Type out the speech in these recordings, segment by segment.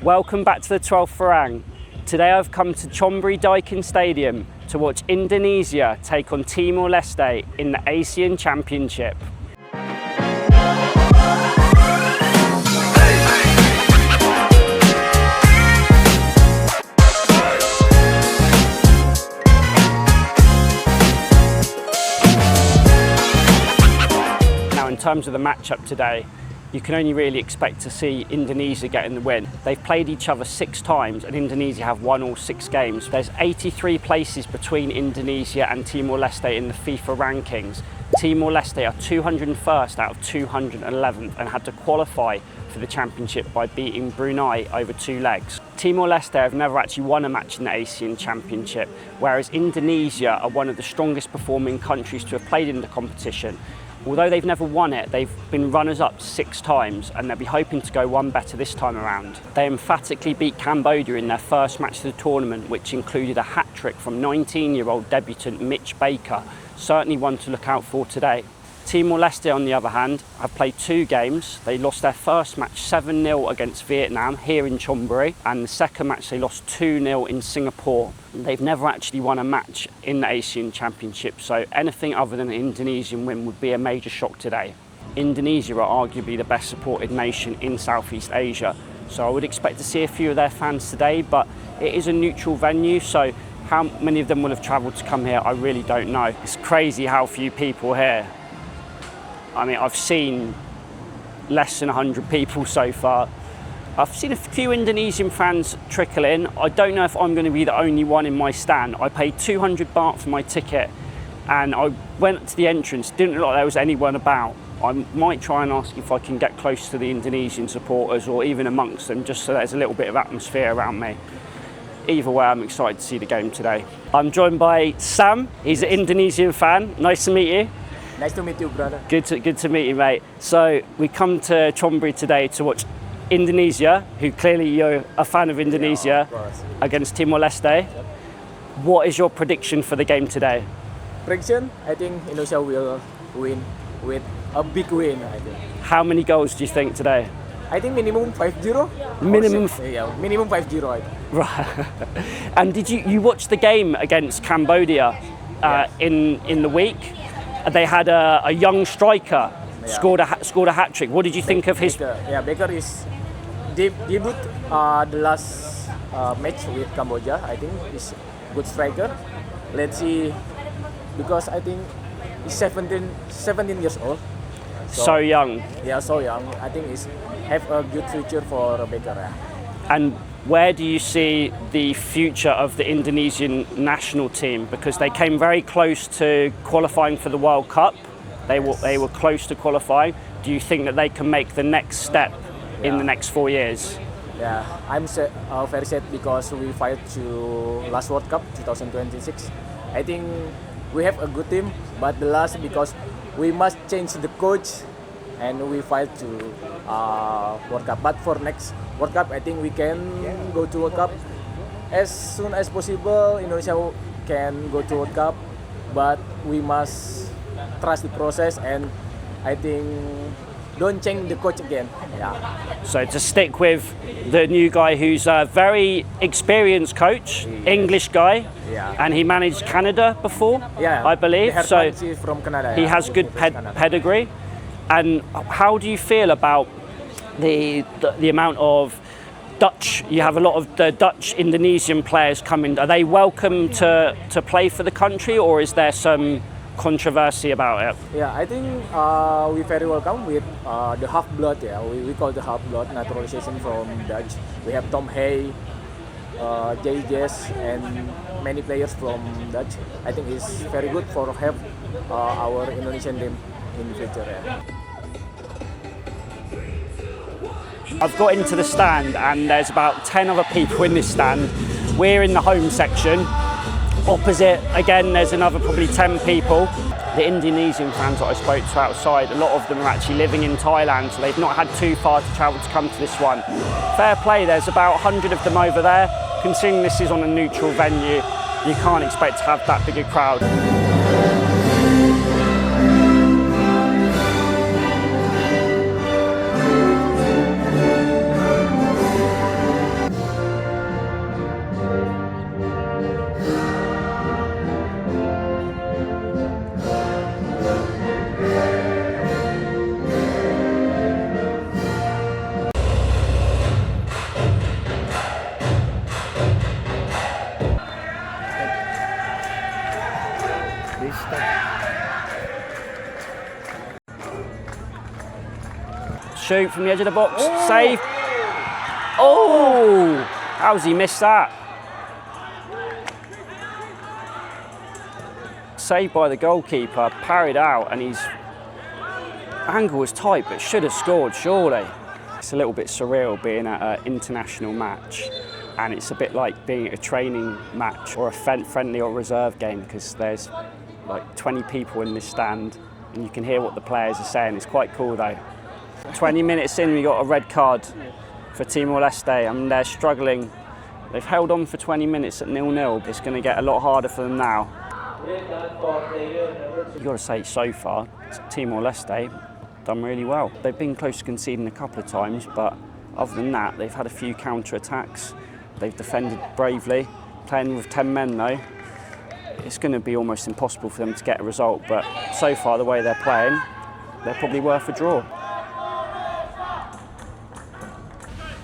Welcome back to the 12th Farang. Today I've come to Chonburi Stadium to watch Indonesia take on Timor Leste in the ASEAN Championship. Now, in terms of the matchup today, you can only really expect to see Indonesia getting the win. They've played each other 6 times and Indonesia have won all 6 games. There's 83 places between Indonesia and Timor Leste in the FIFA rankings. Timor Leste are 201st out of 211th and had to qualify for the championship by beating Brunei over 2 legs. Timor Leste have never actually won a match in the ASEAN Championship, whereas Indonesia are one of the strongest performing countries to have played in the competition. Although they've never won it, they've been runners-up 6 times and they'll be hoping to go one better this time around. They emphatically beat Cambodia in their first match of the tournament, which included a hat-trick from 19-year-old debutant Mitch Baker, certainly one to look out for today. Timor Leste, on the other hand, have played 2 games. They lost their first match 7-0 against Vietnam here in Chonburi, and the second match they lost 2-0 in Singapore. They've never actually won a match in the ASEAN Championship, so anything other than an Indonesian win would be a major shock today. Indonesia are arguably the best supported nation in Southeast Asia, so I would expect to see a few of their fans today, but it is a neutral venue, so how many of them will have travelled to come here, I really don't know. It's crazy how few people here. I mean, I've seen less than 100 people so far. I've seen a few Indonesian fans trickle in. I don't know if I'm going to be the only one in my stand. I paid 200 baht for my ticket and I went to the entrance, didn't look like there was anyone about. I might try and ask if I can get close to the Indonesian supporters or even amongst them, just so there's a little bit of atmosphere around me. Either way, I'm excited to see the game today. I'm joined by Sam. He's an Indonesian fan. Nice to meet you. Nice to meet you, brother. Good to meet you, mate. So we come to Chonburi today to watch Indonesia, who clearly you're a fan of Indonesia, against Timor Leste. Yep. What is your prediction for the game today? Prediction? I think Indonesia will win with a big win, I think. How many goals do you think today? I think minimum 5-0. Minimum? Yeah, minimum 5-0, I think. Right. And did you watch the game against Cambodia in the week? They had a young striker scored a hat trick. What did you think of his? Baker is debut the last match with Cambodia. I think he's good striker. Let's see, because I think he's 17 years old. So young. Yeah, so young. I think he's have a good future for Baker. Yeah. And where do you see the future of the Indonesian national team? Because they came very close to qualifying for the World Cup. They were close to qualifying. Do you think that they can make the next step in the next 4 years? Yeah, I'm very sad because we fight to last World Cup 2026. I think we have a good team, but the last because we must change the coach and we fight to World Cup. But for next World Cup, I think we can go to World Cup as soon as possible. Indonesia can go to World Cup, but we must trust the process, and I think don't change the coach again. Yeah. So to stick with the new guy who's a very experienced coach, English guy, and he managed Canada before, I believe. So from Canada, he has good pedigree. And how do you feel about the amount of Dutch? You have a lot of the Dutch Indonesian players coming. Are they welcome to play for the country, or is there some controversy about it? Yeah, I think we very welcome with the half-blood. Yeah, we call the half-blood naturalization from Dutch. We have Thom Haye, JJS, and many players from Dutch. I think it's very good for help our Indonesian team in the future. Yeah. I've got into the stand and there's about 10 other people in this stand. We're in the home section. Opposite, again, there's another probably 10 people. The Indonesian fans that I spoke to outside, a lot of them are actually living in Thailand, so they've not had too far to travel to come to this one. Fair play, there's about 100 of them over there. Considering this is on a neutral venue, you can't expect to have that big a crowd. shoot from the edge of the box. Save. Oh! How's he missed that? Saved by the goalkeeper, parried out, and his angle was tight, but should have scored, surely. It's a little bit surreal being at an international match, and it's a bit like being at a training match or a friendly or reserve game, because there's like 20 people in this stand, and you can hear what the players are saying. It's quite cool though. 20 minutes in, we got a red card for Timor Leste. I mean, they're struggling. They've held on for 20 minutes at 0-0. It's going to get a lot harder for them now. You've got to say, so far, Timor Leste done really well. They've been close to conceding a couple of times, but other than that, they've had a few counter-attacks. They've defended bravely. Playing with 10 men though, it's going to be almost impossible for them to get a result, but so far, the way they're playing, they're probably worth a draw.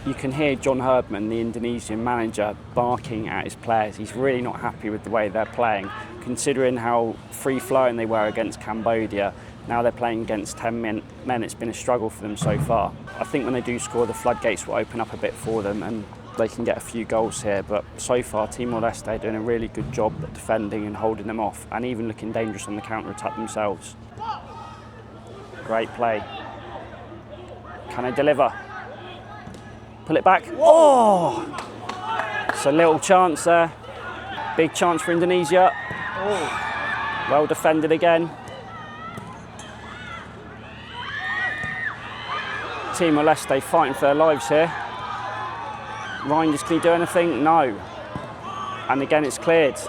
You can hear John Herdman, the Indonesian manager, barking at his players. He's really not happy with the way they're playing, considering how free-flowing they were against Cambodia. Now they're playing against 10 men. It's been a struggle for them so far. I think when they do score, the floodgates will open up a bit for them and they can get a few goals here. But so far, Timor Leste are doing a really good job at defending and holding them off, and even looking dangerous on the counter-attack themselves. Great play. Can they deliver? Pull it back. Oh! It's a little chance there. Big chance for Indonesia. Oh. Well defended again. Timor Leste fighting for their lives here. Reinders, can he do anything? No. And again, it's cleared.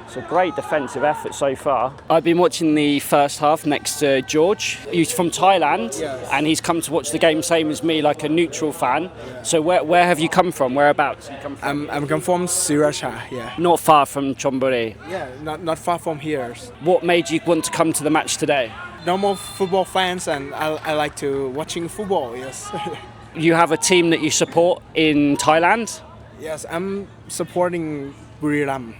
It's a great defensive effort so far. I've been watching the first half next to George. He's from Thailand, yes, and he's come to watch the game same as me, like a neutral fan. Yeah. So where have you come from? Whereabouts you come from? I'm come from Sriracha, yeah. Not far from Chonburi? Yeah, not far from here. What made you want to come to the match today? Normal football fans, and I like to watching football, yes. You have a team that you support in Thailand? Yes, I'm supporting Buriram.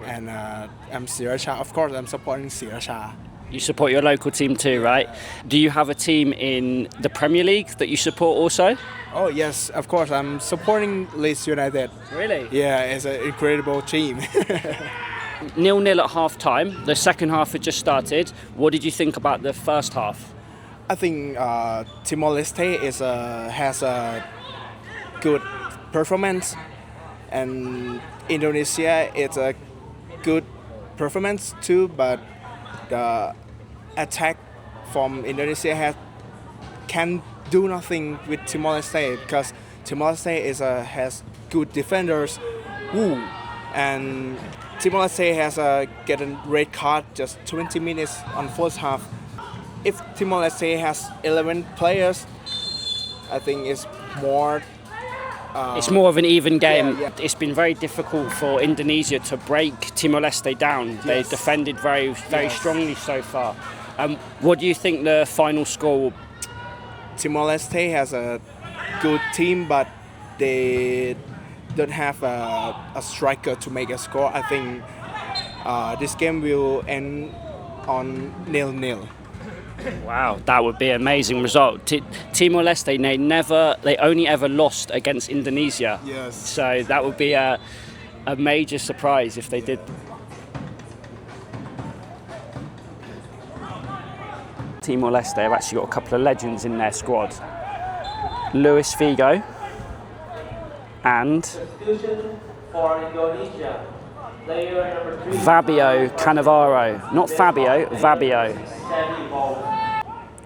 And I'm Sriracha. Of course, I'm supporting Sriracha. You support your local team too, right? Do you have a team in the Premier League that you support also? Oh yes, of course. I'm supporting Leeds United. Really? Yeah, it's an incredible team. 0-0 at half time. The second half had just started. What did you think about the first half? I think Timor Leste has a good performance, and Indonesia is a good performance too, but the attack from Indonesia can do nothing with Timor Leste, because Timor Leste has good defenders. Woo. And Timor Leste has get a red card just 20 minutes on first half. If Timor Leste has 11 players, I think it's more. It's more of an even game. Yeah. It's been very difficult for Indonesia to break Timor Leste down. Yes. They defended very strongly so far. What do you think the final score will? Timor Leste has a good team, but they don't have a striker to make a score. I think this game will end on 0-0. Wow, that would be an amazing result. Timor Leste, they only ever lost against Indonesia. Yes. So that would be a major surprise if they did. Timor Leste have actually got a couple of legends in their squad. Luis Figo and Fabio Cannavaro. Not Fabio, Fabio.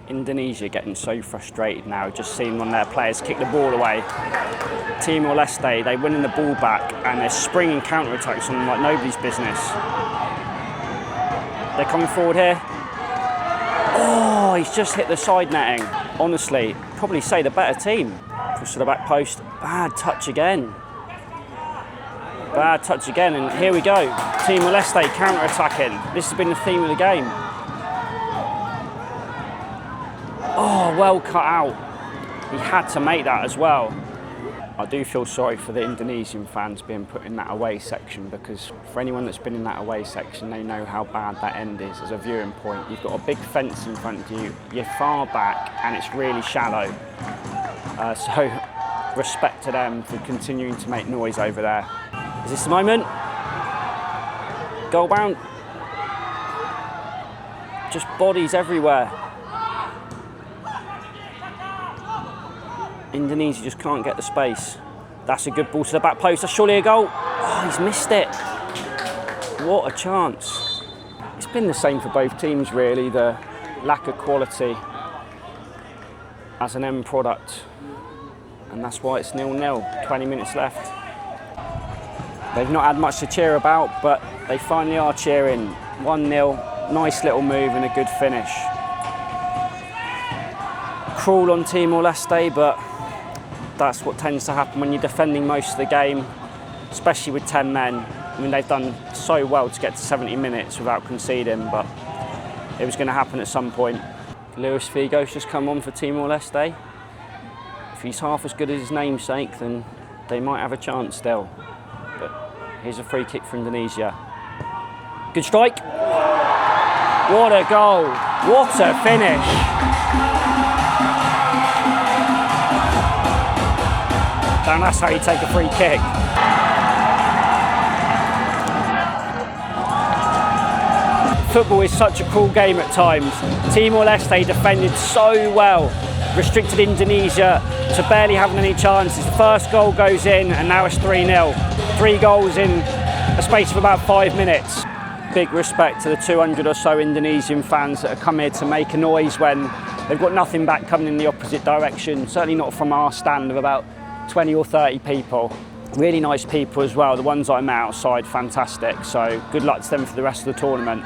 Indonesia getting so frustrated now, just seeing one of their players kick the ball away. Timor Leste, they winning the ball back and they're springing counter-attacks on them like nobody's business. They're coming forward here. Oh, he's just hit the side netting. Honestly, probably say the better team. Push to the back post. Bad touch again. Bad touch again, and here we go. Timor Leste counter-attacking. This has been the theme of the game. Oh, well cut out. He had to make that as well. I do feel sorry for the Indonesian fans being put in that away section, because for anyone that's been in that away section, they know how bad that end is as a viewing point. You've got a big fence in front of you, you're far back and it's really shallow. So respect to them for continuing to make noise over there. Is this the moment? Goal bound. Just bodies everywhere. Indonesia just can't get the space. That's a good ball to the back post. That's surely a goal. Oh, he's missed it. What a chance. It's been the same for both teams, really. The lack of quality as an end product. And that's why it's 0-0, 20 minutes left. They've not had much to cheer about, but they finally are cheering. 1-0, nice little move and a good finish. Cruel on Timor Leste, but that's what tends to happen when you're defending most of the game, especially with 10 men. I mean, they've done so well to get to 70 minutes without conceding, but it was going to happen at some point. Luis Figo's just come on for Timor Leste. If he's half as good as his namesake, then they might have a chance still. But here's a free kick for Indonesia. Good strike. What a goal. What a finish. And that's how you take a free kick. Football is such a cool game at times. Timor Leste defended so well, restricted Indonesia to barely having any chances. The first goal goes in and now it's 3-0. 3 goals in a space of about 5 minutes. Big respect to the 200 or so Indonesian fans that have come here to make a noise when they've got nothing back coming in the opposite direction. Certainly not from our stand of about 20 or 30 people. Really nice people as well. The ones I met outside, fantastic. So good luck to them for the rest of the tournament.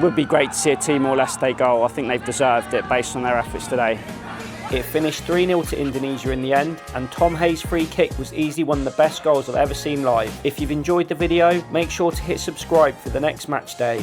Would be great to see a Timor Leste goal. I think they've deserved it based on their efforts today. It finished 3-0 to Indonesia in the end, and Thom Haye's free kick was easily one of the best goals I've ever seen live. If you've enjoyed the video, make sure to hit subscribe for the next match day.